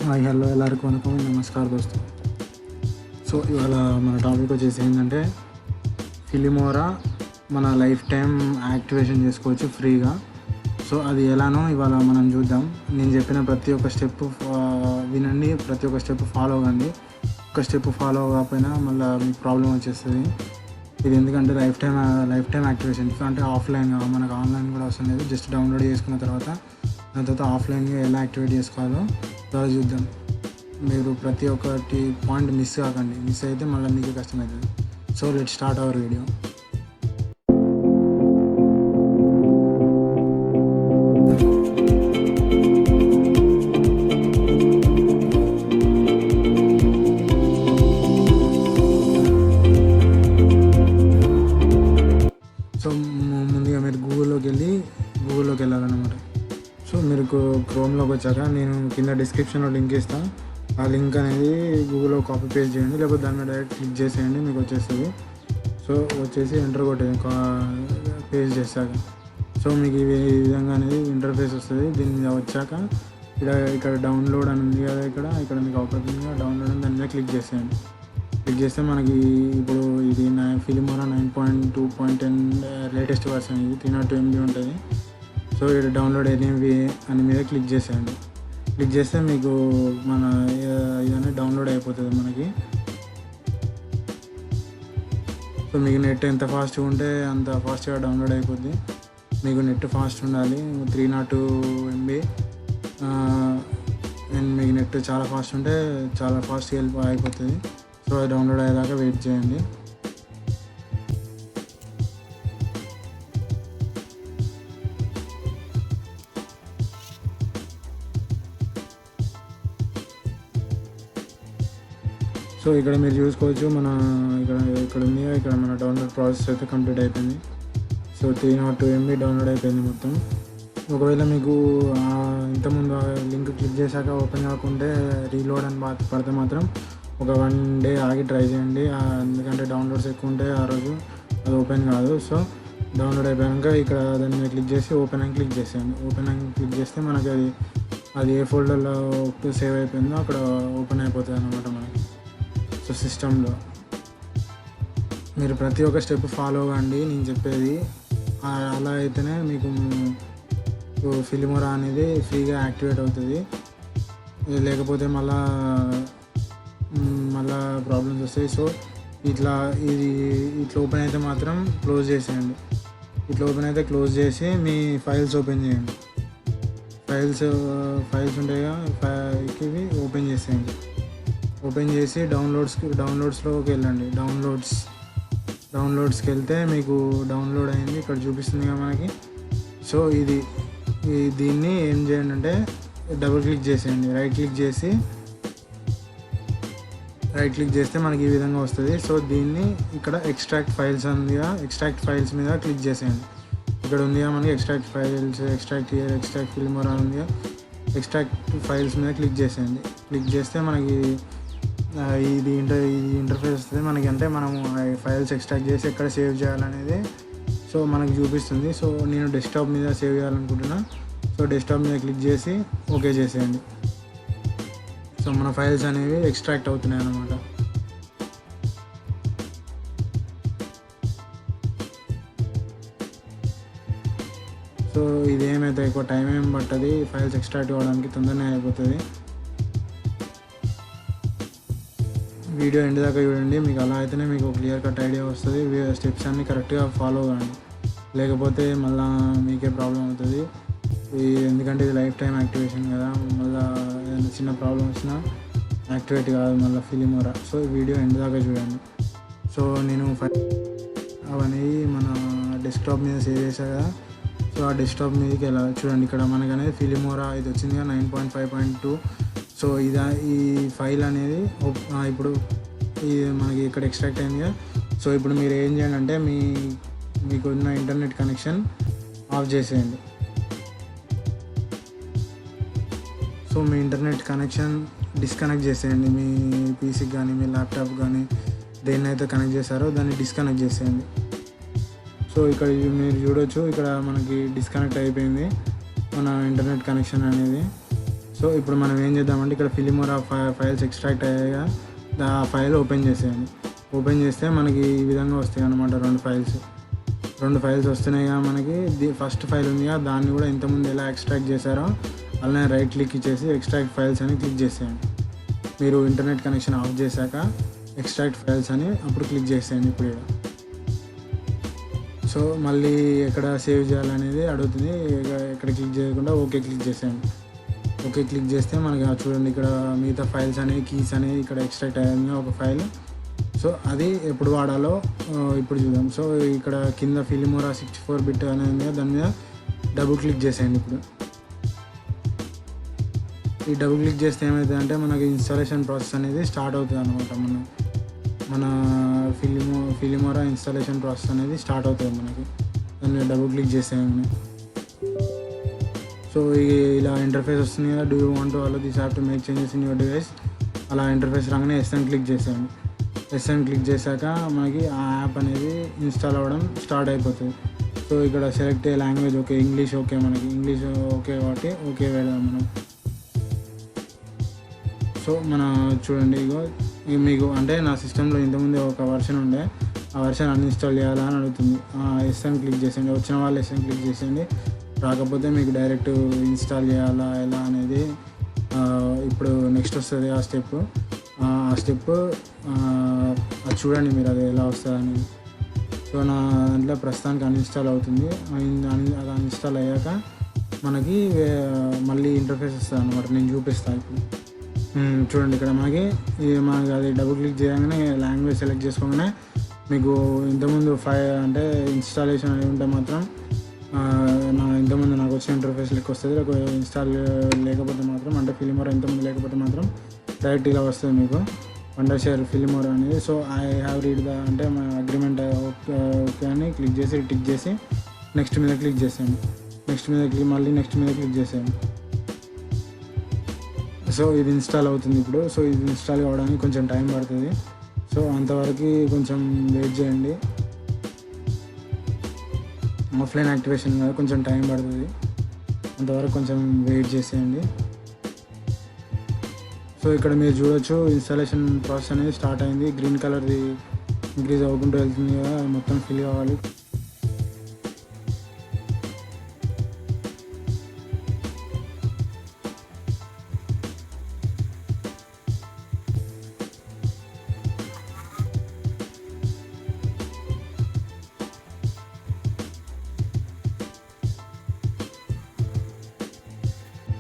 Hi hello ಎಲ್ಲರಿಗೂ వనకం నమస్కారం దోస్తు. సో ఇవాళ మన టాపిక్ వచ్చేసి ఏంటంటే ఫిలిమోరా మన లైఫ్ టైం యాక్టివేషన్ చేసుకోవచ్చు ఫ్రీగా. సో అది ఎలానో ఇవాళ మనం చూద్దాం. నేను చెప్పిన ప్రతి ఒక్క స్టెప్ వినండి, ప్రతి ఒక్క స్టెప్ ఫాలో అవ్వండి. ఒక స్టెప్ ఫాలో అవ్వకపోయినా మళ్ళీ మీకు ప్రాబ్లం వచ్చేస్తుంది. ఇది ఎందుకంటే లైఫ్ టైం యాక్టివేషన్ అంటే ఆఫ్లైన్, మనకు ఆన్లైన్ కూడా అవసరం లేదు. జస్ట్ డౌన్లోడ్ చేసుకున్న తర్వాత దాని తర్వాత ఆఫ్లైన్గా ఎలా యాక్టివేట్ చేసుకోవాలో ద్వారా చూద్దాం. మీరు ప్రతి ఒక్కటి పాయింట్ మిస్ కాకండి, మిస్ అయితే మళ్ళీ మీకు కష్టమవుతుంది. So let start our video. So ముందుగా మీరు గూగుల్లోకి వెళ్ళాలన్నమాట. సో మీరు క్రోమ్లోకి వచ్చాక నేను కింద డిస్క్రిప్షన్లో లింక్ ఇస్తాను. ఆ లింక్ అనేది గూగుల్లో కాపీ పేస్ట్ చేయండి, లేకపోతే దాని మీద డైరెక్ట్ క్లిక్ చేసేయండి, మీకు వచ్చేస్తుంది. సో వచ్చేసి ఎంటర్ కొట్టేది పేస్ట్ చేశాక. సో మీకు ఈ విధంగా అనేది ఇంటర్ఫేస్ వస్తుంది. దీని మీద వచ్చాక ఇక్కడ డౌన్లోడ్ అని ఉంది కదా, ఇక్కడ మీకు అవుపడుతుందిగా డౌన్లోడ్ అని దాని మీద క్లిక్ చేసేయండి. క్లిక్ చేస్తే మనకి ఇప్పుడు ఇది ఫిలిమోరా 9.2.10 లేటెస్ట్ వర్షన్, ఇది 302 MB ఉంటుంది. సో ఇక్కడ డౌన్లోడ్ ఎన్ఎంవి అని మీద క్లిక్ చేసేయండి. క్లిక్ చేస్తే మీకు మన ఇదన్నీ డౌన్లోడ్ అయిపోతుంది మనకి. సో మీకు నెట్ ఎంత ఫాస్ట్గా ఉంటే అంత ఫాస్ట్గా డౌన్లోడ్ అయిపోద్ది. మీకు నెట్ ఫాస్ట్ ఉండాలి, 302 MB. అండ్ మీకు నెట్ చాలా ఫాస్ట్ ఉంటే చాలా ఫాస్ట్గా అయిపోతుంది. సో అది డౌన్లోడ్ అయ్యేదాకా వెయిట్ చేయండి. సో ఇక్కడ మీరు చూసుకోవచ్చు, మన ఇక్కడ ఉంది, ఇక్కడ మన డౌన్లోడ్ ప్రాసెస్ అయితే కంప్లీట్ అయిపోయింది. సో 302 MB డౌన్లోడ్ అయిపోయింది మొత్తం. ఒకవేళ మీకు ఇంతకుముందు లింక్ క్లిక్ చేశాక ఓపెన్ కాకుంటే రీలోడ్ అని పడితే మాత్రం ఒక 1 day ఆగి ట్రై చేయండి. ఎందుకంటే డౌన్లోడ్స్ ఎక్కువ ఉంటే ఆ రోజు అది ఓపెన్ కాదు. సో డౌన్లోడ్ అయిపోయాక ఇక్కడ దాన్ని మీద క్లిక్ చేసి ఓపెన్ అని క్లిక్ చేసేయండి. ఓపెన్ అని క్లిక్ చేస్తే మనకి అది ఏ ఫోల్డర్లో సేవ్ అయిపోయిందో అక్కడ ఓపెన్ అయిపోతుంది అన్నమాట మనకి. సో సిస్టంలో మీరు ప్రతి ఒక్క స్టెప్ ఫాలో అవ్వండి నేను చెప్పేది. అలా అయితేనే మీకు ఫిలిమోరా అనేది ఫ్రీగా యాక్టివేట్ అవుతుంది. లేకపోతే మళ్ళా ప్రాబ్లమ్స్ వస్తాయి. సో ఇట్లా ఓపెన్ అయితే మాత్రం క్లోజ్ చేసేయండి. ఇట్లా ఓపెన్ అయితే క్లోజ్ చేసి మీ ఫైల్స్ ఓపెన్ చేయండి. ఫైల్స్ ఉంటాయిగా, ఇవి ఓపెన్ చేసేయండి. ఓపెన్ చేసి డౌన్లోడ్స్లోకి వెళ్ళండి. డౌన్లోడ్స్కి వెళ్తే మీకు డౌన్లోడ్ అయింది ఇక్కడ చూపిస్తుంది కదా మనకి. సో దీన్ని ఏం చేయండి అంటే డబుల్ క్లిక్ చేసేయండి. రైట్ క్లిక్ చేస్తే మనకి ఈ విధంగా వస్తుంది. సో దీన్ని ఇక్కడ ఎక్స్ట్రాక్ట్ ఫైల్స్ ఉందిగా, ఎక్స్ట్రాక్ట్ ఫైల్స్ మీద క్లిక్ చేసేయండి. ఇక్కడ ఉందిగా మనకి ఎక్స్ట్రాక్ట్ ఫైల్స్, ఎక్స్ట్రాక్ట్ ఫిల్మోరా ఉందిగా, ఎక్స్ట్రాక్ట్ ఫైల్స్ మీద క్లిక్ చేసేయండి. క్లిక్ చేస్తే మనకి ఇది ఇంటర్ఫేస్ వస్తుంది మనకి. అంటే మనము ఫైల్స్ ఎక్స్ట్రాక్ట్ చేసి ఎక్కడ సేవ్ చేయాలనేది సో మనకి చూపిస్తుంది. సో నేను డెస్క్టాప్ మీద సేవ్ చేయాలనుకుంటున్నా. సో డెస్క్టాప్ మీద క్లిక్ చేసి ఓకే చేసేయండి. సో మన ఫైల్స్ అనేవి ఎక్స్ట్రాక్ట్ అవుతున్నాయి అన్నమాట. సో ఇదేమైతే ఎక్కువ టైం ఏం పట్టదు, ఫైల్స్ ఎక్స్ట్రాక్ట్ అవ్వడానికి తొందరనే అయిపోతుంది. వీడియో ఎండ్ దాకా చూడండి, మీకు అలా అయితేనే మీకు క్లియర్ కట్ ఐడియా వస్తుంది. స్టెప్స్ అన్నీ కరెక్ట్గా ఫాలో కాండి, లేకపోతే మళ్ళీ మీకే ప్రాబ్లం అవుతుంది. ఎందుకంటే ఇది లైఫ్ టైం యాక్టివేషన్ కదా, మళ్ళీ ఏదైనా చిన్న ప్రాబ్లం వచ్చినా యాక్టివేట్ కాదు మళ్ళీ ఫిలిమోరా. సో వీడియో ఎండ్ దాకా చూడండి. సో నేను అవన్నీ మన డెస్క్టాప్ మీద సేవ్ చేశా కదా. సో ఆ డెస్క్టాప్ మీదకి వెళ్ళాలి. చూడండి ఇక్కడ మనకి అనేది ఫిలిమోరా ఇది వచ్చింది కదా 9.5.2. సో ఈ ఫైల్ అనేది ఇప్పుడు మనకి ఇక్కడ ఎక్స్ట్రాక్ట్ అయిందిగా. సో ఇప్పుడు మీరు ఏం చేయండి అంటే మీకు ఉన్న ఇంటర్నెట్ కనెక్షన్ ఆఫ్ చేసేయండి. సో మీ ఇంటర్నెట్ కనెక్షన్ డిస్కనెక్ట్ చేసేయండి. మీ పీసీకి కానీ మీ ల్యాప్టాప్ కానీ దేన్నైతే కనెక్ట్ చేశారో దాన్ని డిస్కనెక్ట్ చేసేయండి. సో ఇక్కడ మీరు చూడొచ్చు, ఇక్కడ మనకి డిస్కనెక్ట్ అయిపోయింది మన ఇంటర్నెట్ కనెక్షన్ అనేది. సో సో ఇప్పుడు మనం ఏం చేద్దామంటే ఇక్కడ ఫిలిమోరా ఫైల్స్ ఎక్స్ట్రాక్ట్ అయ్యాక ఆ ఫైల్ ఓపెన్ చేసేయండి. ఓపెన్ చేస్తే మనకి ఈ విధంగా వస్తాయి అన్నమాట. రెండు ఫైల్స్ వస్తున్నాయిగా మనకి. ఫస్ట్ ఫైల్ ఉందిగా, దాన్ని కూడా ఇంతకుముందు ఎలా ఎక్స్ట్రాక్ట్ చేశారో అలానే రైట్ క్లిక్ ఇచ్చేసి ఎక్స్ట్రాక్ట్ ఫైల్స్ అని క్లిక్ చేసేయండి. మీరు ఇంటర్నెట్ కనెక్షన్ ఆఫ్ చేశాక ఎక్స్ట్రాక్ట్ ఫైల్స్ అని అప్పుడు క్లిక్ చేసేయండి. ఇప్పుడు సో మళ్ళీ ఎక్కడ సేవ్ చేయాలనేది అడుగుతుంది. ఎక్కడ క్లిక్ చేయకుండా ఓకే క్లిక్ చేసేయండి. ఓకే క్లిక్ చేస్తే మనకి చూడండి ఇక్కడ మిగతా ఫైల్స్ అనేవి కీస్ అనేవి ఇక్కడ ఎక్స్ట్రాక్ట్ అయ్యాయి ఒక ఫైల్. సో అది ఎప్పుడు వాడాలో ఇప్పుడు చూద్దాం. సో ఇక్కడ కింద ఫిలిమోరా 64 బిట్ అనేది దాని మీద డబుల్ క్లిక్ చేసేయండి. ఇప్పుడు ఈ డబుల్ క్లిక్ చేస్తే ఏమవుతుందంటే మనకి ఇన్స్టాలేషన్ ప్రాసెస్ అనేది స్టార్ట్ అవుతుంది అనమాట. మన ఫిలిమోరా ఇన్స్టాలేషన్ ప్రాసెస్ అనేది స్టార్ట్ అవుతుంది మనకి. దాన్ని డబుల్ క్లిక్ చేసేయండి. సో ఇలా ఇంటర్ఫేస్ వస్తుంది కదా, do you want to allow this app to make changes in your device. అలా ఇంటర్ఫేస్ రాగానే ఎస్ అని క్లిక్ చేసేయండి. ఎస్ అని క్లిక్ చేశాక మనకి ఆ యాప్ అనేది ఇన్స్టాల్ అవ్వడం స్టార్ట్ అయిపోతుంది. సో ఇక్కడ సెలెక్ట్ ఏ లాంగ్వేజ్, ఓకే ఇంగ్లీష్, ఓకే మనకి ఇంగ్లీష్ ఓకే కాబట్టి ఓకే వేద్దాం మనం. సో చూడండి మీకు అంటే నా సిస్టంలో ఇంతకుముందు ఒక వర్షన్ ఉండే, ఆ వర్షన్ అన్ఇన్స్టాల్ చేయాలా అని అడుగుతుంది. ఎస్ అని క్లిక్ చేసేయండి. వచ్చిన వాళ్ళు ఎస్ అని క్లిక్ చేసేయండి. రాకపోతే మీకు డైరెక్ట్ ఇన్స్టాల్ చేయాలా ఎలా అనేది ఇప్పుడు నెక్స్ట్ వస్తుంది ఆ స్టెప్. అది చూడండి మీరు, అది ఎలా వస్తుంది అనేది. సో నా దాంట్లో ప్రస్తుతానికి అన్ఇన్స్టాల్ అవుతుంది. అది అన్ఇన్స్టాల్ అయ్యాక మనకి మళ్ళీ ఇంటర్ఫేస్ వస్తుంది అన్నమాట. నేను చూపిస్తాను ఇప్పుడు. చూడండి ఇక్కడ మనకి అది డబుల్ క్లిక్ చేయగానే లాంగ్వేజ్ సెలెక్ట్ చేసుకోగానే మీకు ఇంతకుముందు అంటే ఇన్స్టాలేషన్ అయి ఉంటే మాత్రం ఇంతకుముందు నాకు వచ్చిన ఇంటర్ఫేస్ లెక్క వస్తుంది. ఇన్స్టాల్ లేకపోతే మాత్రం, అంటే ఫిలిమోరా ఇంతకుముందు లేకపోతే మాత్రం డైరెక్ట్ ఇలా వస్తుంది మీకు అండర్షేర్ ఫిలిమోరా అనేది. సో ఐ హ్యావ్ రీడ్ అంటే మా అగ్రిమెంట్ ఓకే అని క్లిక్ చేసి టిక్ చేసి నెక్స్ట్ మీద క్లిక్ చేసాను. మళ్ళీ నెక్స్ట్ మీద క్లిక్ చేసాను. సో ఇది ఇన్స్టాల్ అవుతుంది ఇప్పుడు. సో ఇది ఇన్స్టాల్ కావడానికి కొంచెం టైం పడుతుంది. సో అంతవరకు కొంచెం వెయిట్ చేయండి. ఆఫ్లైన్ యాక్టివేషన్ కదా, కొంచెం టైం పడుతుంది. అంతవరకు కొంచెం వెయిట్ చేసేయండి. సో ఇక్కడ మీరు చూడొచ్చు ఇన్స్టాలేషన్ ప్రాసెస్ అనేది స్టార్ట్ అయింది. గ్రీన్ కలర్ది ఇంక్రీజ్ అవ్వకుంటూ వెళ్తుంది కదా, మొత్తం ఫిల్ కావాలి.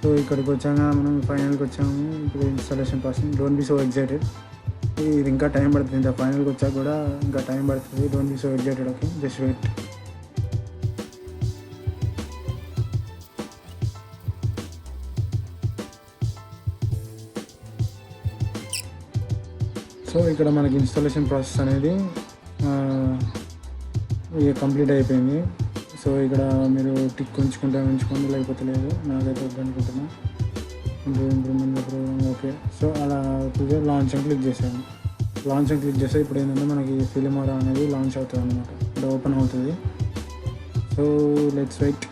సో ఇక్కడికి వచ్చాక మనం ఫైనల్కి వచ్చాము. ఇప్పుడు installation process. Don't be so excited. ఇది ఇంకా టైం పడుతుంది. ఇంకా ఫైనల్కి వచ్చాక కూడా ఇంకా టైం పడుతుంది. Don't be so excited. Okay, just wait. So ఇక్కడ మనకి ఇన్స్టాలేషన్ ప్రాసెస్ అనేది కంప్లీట్ అయిపోయింది. సో ఇక్కడ మీరు టిక్ ఉంచుకోండి, లేకపోతే లేదు. నాకైతే వద్దనుకుంటున్నా. Improvement program okay. సో అలా లాంచ్ అని క్లిక్ చేసాను. చేస్తే ఇప్పుడు ఏంటంటే మనకి ఫిలిమోరా అనేది లాంచ్ అవుతుంది అనమాట. అంటే ఓపెన్ అవుతుంది. So let's wait.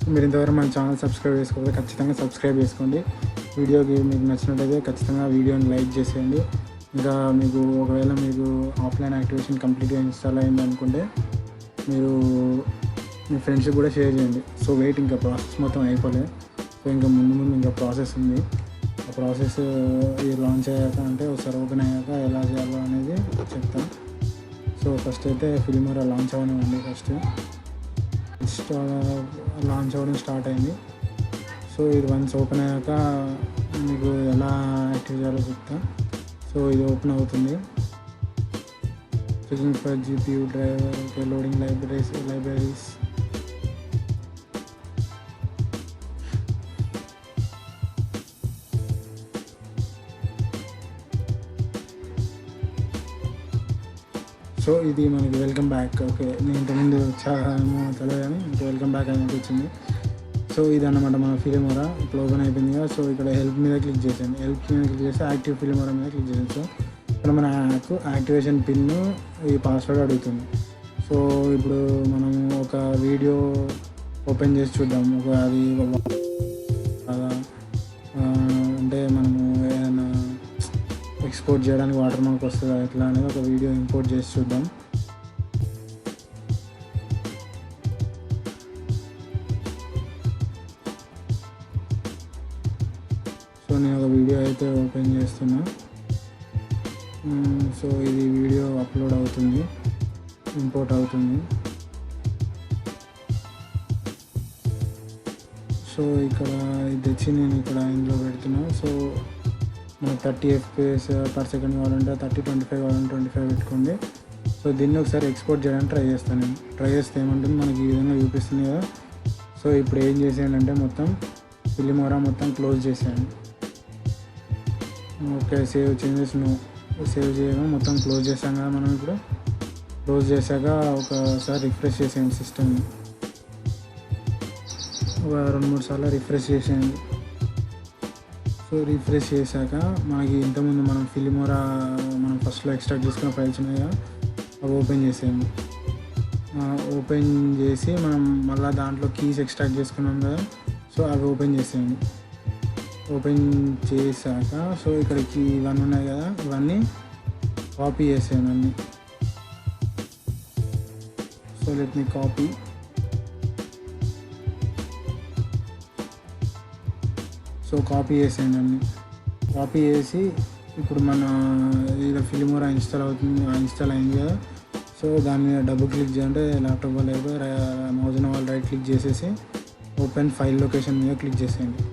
సో మీరు ఇంతవరకు మన ఛానల్ సబ్స్క్రైబ్ చేసుకోవాలి, ఖచ్చితంగా సబ్స్క్రైబ్ చేసుకోండి. వీడియోకి మీకు నచ్చినట్టయితే ఖచ్చితంగా వీడియోని లైక్ చేసేయండి. ఇంకా మీకు ఒకవేళ మీకు ఆఫ్లైన్ యాక్టివేషన్ కంప్లీట్గా ఇన్స్టాల్ అయింది అనుకుంటే మీరు మీ ఫ్రెండ్స్కి కూడా షేర్ చేయండి. సో వెయిట్, ఇంకా ప్రాసెస్ మొత్తం అయిపోలేదు. సో ఇంకా ముందు ఇంకా ప్రాసెస్ ఉంది. ఆ ప్రాసెస్ ఇది లాంచ్ అయ్యాక, అంటే ఒకసారి ఓపెన్ అయ్యాక ఎలా చేయాలో అనేది చెప్తాను. సో ఫస్ట్ అయితే ఫిలిమోరా లాంచ్ అవ్వనివ్వండి. ఫస్ట్ లాంచ్ అవ్వడం స్టార్ట్ అయింది. సో ఇది వన్స్ ఓపెన్ అయ్యాక మీకు ఎలా యాక్టివ్ చేయాలో చెప్తాను. సో ఇది ఓపెన్ అవుతుంది. Checking for GPU driver, okay, loading libraries. So ఇది మనకి వెల్కమ్ బ్యాక్. ఓకే, నేను ఇంతకుముందు చాలా తెలియదు కానీ ఇంకా వెల్కమ్ బ్యాక్ అని వచ్చింది. సో ఇది అన్నమాట మన ఫిలిమోరా. ఇప్పుడు ఓపెన్ అయిపోయింది కదా. సో ఇక్కడ హెల్ప్ మీద క్లిక్ చేసాను. చేస్తే యాక్టివ్ ఫిలిమోరా మీద క్లిక్ చేసాను. సో ఇక్కడ మన యాక్టివేషన్ పిన్, ఈ పాస్వర్డ్ అడుగుతుంది. సో ఇప్పుడు మనం ఒక వీడియో ఓపెన్ చేసి చూద్దాం. అది ఎక్స్పోర్ట్ చేయడానికి వాటర్ మార్క్ వస్తుందా ఎట్లా అనేది ఒక వీడియో ఇంపోర్ట్ చేసి చూద్దాం. సో నేను ఒక వీడియో అయితే ఓపెన్ చేస్తున్నా. సో ఇది వీడియో అప్లోడ్ అవుతుంది, ఇంపోర్ట్ అవుతుంది. సో ఇక్కడ ఇది తెచ్చి నేను ఇక్కడ ఇందులో పెడుతున్నా. సో మనకు 30 FPS పర్ సెకండ్ కావాలంటే 30, 25 కావాలంటే 25 పెట్టుకోండి. సో దీన్ని ఒకసారి ఎక్స్పోర్ట్ చేయడానికి ట్రై చేస్తాను. నేను ట్రై చేస్తే ఏమంటుంది మనకి ఈ విధంగా చూపిస్తుంది కదా. సో ఇప్పుడు ఏం చేసేయాలంటే మొత్తం ఫిలిమోరా మొత్తం క్లోజ్ చేసేయండి. ఓకే, సేవ్ చేంజెస్ సేవ్ చేయగా మొత్తం క్లోజ్ చేసాం కదా మనం. ఇప్పుడు క్లోజ్ చేశాక ఒకసారి రిఫ్రెష్ చేసేయండి సిస్టమ్ని. ఒక 2-3 సార్లు రిఫ్రెష్ చేసేయండి. సో రిఫ్రెష్ చేశాక మనకి ఇంతకుముందు మనం ఫిలిమోరా మనం ఫస్ట్లో ఎక్స్ట్రాక్ట్ చేసుకున్న ఫైల్స్ ఉన్నాయి కదా, అవి ఓపెన్ చేసేయండి. ఓపెన్ చేసి మనం మళ్ళీ దాంట్లో కీస్ ఎక్స్ట్రాక్ట్ చేసుకున్నాం కదా, సో అవి ఓపెన్ చేసేయండి. ఓపెన్ చేశాక సో ఇక్కడికి ఇవన్నీ ఉన్నాయి కదా, ఇవన్నీ కాపీ చేసేయండి అన్నీ. So let me copy. So copy చేసేయండి అన్నీ. కాపీ చేసి ఇప్పుడు మన ఇలా ఫిలిమోరా ఇన్స్టాల్ అయింది కదా. సో దాని మీద డబుల్ క్లిక్ చేయాలంటే ల్యాప్టాప్ లేకపోతే మౌజ్ వాళ్ళు రైట్ క్లిక్ చేసేసి ఓపెన్ ఫైల్ లొకేషన్ మీద క్లిక్ చేసేయండి.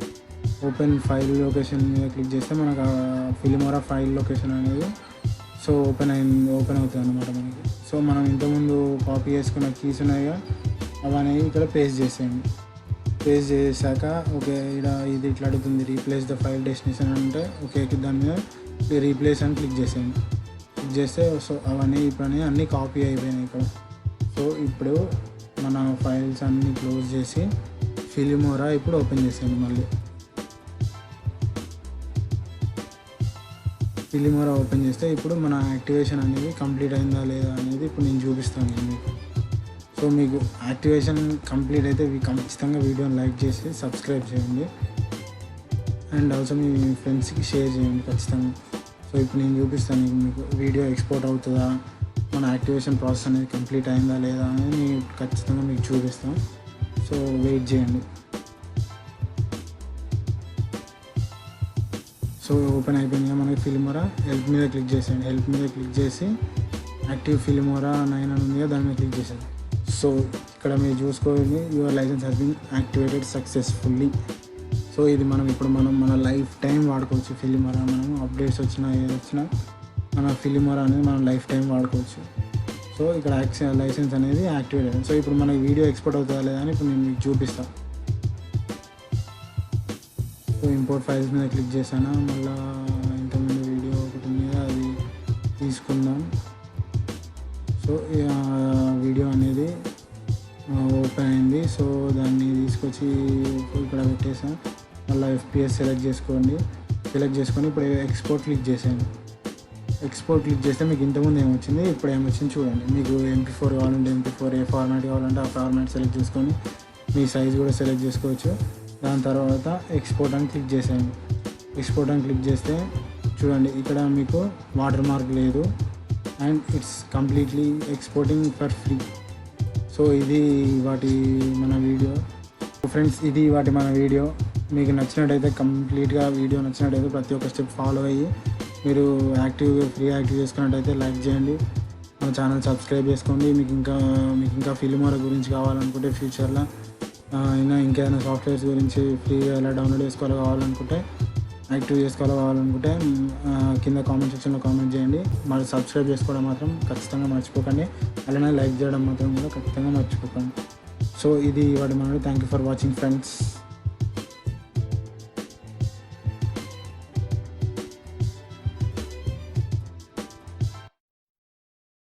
ఓపెన్ ఫైల్ లొకేషన్ మీద క్లిక్ చేస్తే మనకు ఫిలిమోరా ఫైల్ లొకేషన్ అనేది సో ఓపెన్ అవుతుంది అన్నమాట మనకి. సో మనం ఇంతకుముందు కాపీ చేసుకున్న కీస్ ఉన్నాయిగా, అవన్నీ ఇక్కడ పేస్ట్ చేసేయండి. పేస్ట్ చేశాక ఓకే, ఇది ఇట్లా అడుగుతుంది రీప్లేస్ ద ఫైల్ డెస్టినేషన్ అంటే ఓకే, దాని మీద రీప్లేస్ అని క్లిక్ చేసేయండి. క్లిక్ చేస్తే సో అవన్నీ ఇప్పుడు అన్నీ కాపీ అయిపోయినాయి ఇక్కడ. సో ఇప్పుడు మన ఫైల్స్ అన్నీ క్లోజ్ చేసి ఫిలిమోరా ఇప్పుడు ఓపెన్ చేసేయండి. మళ్ళీ ఫిలిమోరా ఓపెన్ చేస్తే ఇప్పుడు మన యాక్టివేషన్ అనేది కంప్లీట్ అయిందా లేదా అనేది ఇప్పుడు నేను చూపిస్తాను మీకు. సో మీకు యాక్టివేషన్ కంప్లీట్ అయితే ఖచ్చితంగా వీడియోని లైక్ చేసి సబ్స్క్రైబ్ చేయండి అండ్ ఆల్సో మీ ఫ్రెండ్స్కి షేర్ చేయండి ఖచ్చితంగా. సో ఇప్పుడు నేను చూపిస్తాను మీకు వీడియో ఎక్స్పోర్ట్ అవుతుందా, మన యాక్టివేషన్ ప్రాసెస్ అనేది కంప్లీట్ అయిందా లేదా అనేది నేను ఖచ్చితంగా మీకు చూపిస్తాను. సో వెయిట్ చేయండి. సో ఓపెన్ అయిపోయింది మనకి ఫిలిమోరా. హెల్ప్ మీద క్లిక్ చేసేయండి. హెల్ప్ మీద క్లిక్ చేసి యాక్టివ్ ఫిలిమోరా 9 అని ఉంది కదా, దాని మీద క్లిక్ చేసేయండి. సో ఇక్కడ మీరు చూసుకోండి, your license has been activated successfully. So ఇది ఇప్పుడు మన లైఫ్ టైం వాడుకోవచ్చు ఫిలిమోరా. మనం అప్డేట్స్ వచ్చినా ఏది వచ్చినా మన ఫిలిమోరా అనేది మనం లైఫ్ టైం వాడుకోవచ్చు. సో ఇక్కడ లైసెన్స్ అనేది యాక్టివేట్ అయింది. సో ఇప్పుడు మనకి వీడియో ఎక్స్పోర్ట్ అవుతుందా లేదా అని ఇప్పుడు నేను మీకు చూపిస్తాను. సో ఇంపోర్ట్ ఫైల్స్ మీద క్లిక్ చేశాను. మళ్ళీ ఇంతకుముందు వీడియో ఒకటి ఉంది అది తీసుకుందాం. సో వీడియో అనేది ఓపెన్ అయింది. సో దాన్ని తీసుకొచ్చి ఇక్కడ పెట్టేసాను. మళ్ళీ FPS సెలెక్ట్ చేసుకొని ఇప్పుడు ఎక్స్పోర్ట్ క్లిక్ చేసాను. ఎక్స్పోర్ట్ క్లిక్ చేస్తే మీకు ఇంతకుముందు ఏమొచ్చింది, ఇప్పుడు ఏమొచ్చింది చూడండి. మీకు MP4 కావాలంటే MP4, ఏ ఫార్మాట్ కావాలంటే ఆ ఫార్మాట్ సెలెక్ట్ చేసుకొని మీ సైజ్ కూడా సెలెక్ట్ చేసుకోవచ్చు. దాని తర్వాత ఎక్స్పోర్ట్ అని క్లిక్ చేసాను. ఎక్స్పోర్ట్ అని క్లిక్ చేస్తే చూడండి ఇక్కడ మీకు వాటర్ మార్క్ లేదు and it's completely exporting for free. So ఇది మన వీడియో ఫ్రెండ్స్. ఇది మన వీడియో మీకు నచ్చినట్టయితే కంప్లీట్గా వీడియో నచ్చినట్టయితే ప్రతి ఒక్క స్టెప్ ఫాలో అయ్యి మీరు ఫ్రీ యాక్టివ్ చేసుకున్నట్టయితే లైక్ చేయండి. మన ఛానల్ సబ్స్క్రైబ్ చేసుకోండి. మీకు ఇంకా ఫిలిమోరా గురించి కావాలనుకుంటే ఫ్యూచర్లో ఇంకేదైనా సాఫ్ట్వేర్స్ గురించి ఫ్రీగా ఎలా డౌన్లోడ్ కావాలనుకుంటే యాక్టివ్ కావాలనుకుంటే కింద కామెంట్ సెక్షన్లో కామెంట్ చేయండి. మరి సబ్స్క్రైబ్ చేసుకోవడం మాత్రం ఖచ్చితంగా మర్చిపోకండి. అలానే లైక్ చేయడం మాత్రం కూడా ఖచ్చితంగా మర్చిపోకండి. సో ఇది మన thank you for watching friends.